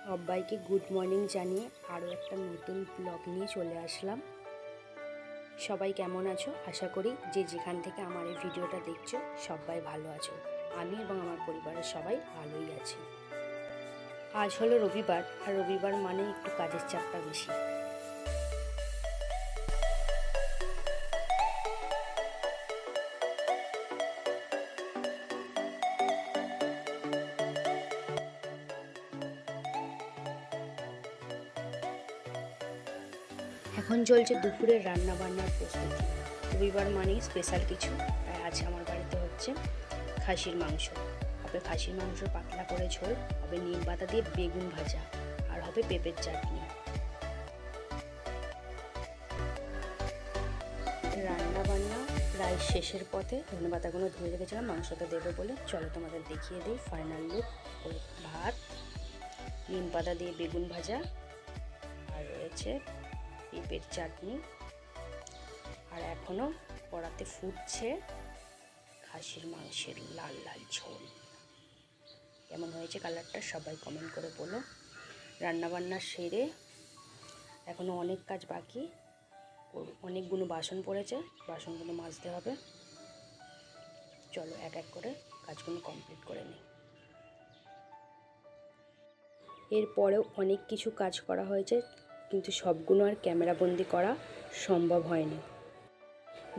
সবাইকে good morning জানিয়ে আরও একটা নতুন ব্লগ নিয়ে চলে আসলাম। সবাই কেমন আছো? আশা করি যে যেখান থেকে আমার এই ভিডিওটা দেখছো সবাই ভালো আছো। আমি এবং আমার পরিবারের সবাই ভালোই আছি। আজ হলো রবিবার, আর রবিবার মানে একটু কাজের চাপটা বেশি। এখন চলছে দুপুরের রান্না বান্নার প্রস্তুতি। রবিবার মানেই স্পেশাল কিছু, তাই আজ আমার বাড়িতে হচ্ছে খাসির মাংস। হবে খাসির মাংস পাতলা করে ঝোল, হবে নিম পাতা দিয়ে বেগুন ভাজা, আর হবে পেঁপের চাটনি। রান্না বান্না প্রায় শেষের পথে। ধনেপাতাগুলো ধুয়ে রেখেছিলাম মাংসটা দেবো বলে। চলো তোমাদের দেখিয়ে দিই ফাইনাল লুক। ভাত, নিম পাতা দিয়ে বেগুন ভাজা, আর রয়েছে পেঁপের চাটনি, আর এখনও কড়াতে ফুটছে খাসির মাংসের লাল লাল ঝোল। কেমন হয়েছে কালারটা সবাই কমেন্ট করে বলো। রান্নাবান্না সেরে এখনও অনেক কাজ বাকি, অনেকগুলো বাসন পড়েছে, বাসনগুলো মাজতে হবে। চলো এক এক করে কাজগুলো কমপ্লিট করে নিই। এরপরেও অনেক কিছু কাজ করা হয়েছে, কিন্তু সবগুলো আর ক্যামেরাবন্দি করা সম্ভব হয়নি।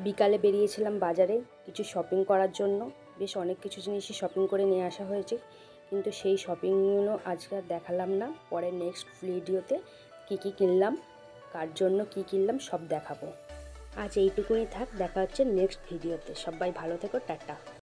বিকালে বেরিয়েছিলাম বাজারে কিছু শপিং করার জন্য। বেশ অনেক কিছু জিনিসই শপিং করে নিয়ে আসা হয়েছে, কিন্তু সেই শপিংগুলো আজকে আর দেখালাম না। পরে নেক্সট ভিডিওতে কী কী কিনলাম, কার জন্য কী কিনলাম সব দেখাবো। আজ এইটুকুই থাক, দেখা হচ্ছে নেক্সট ভিডিওতে। সবাই ভালো থেকো, টাটা।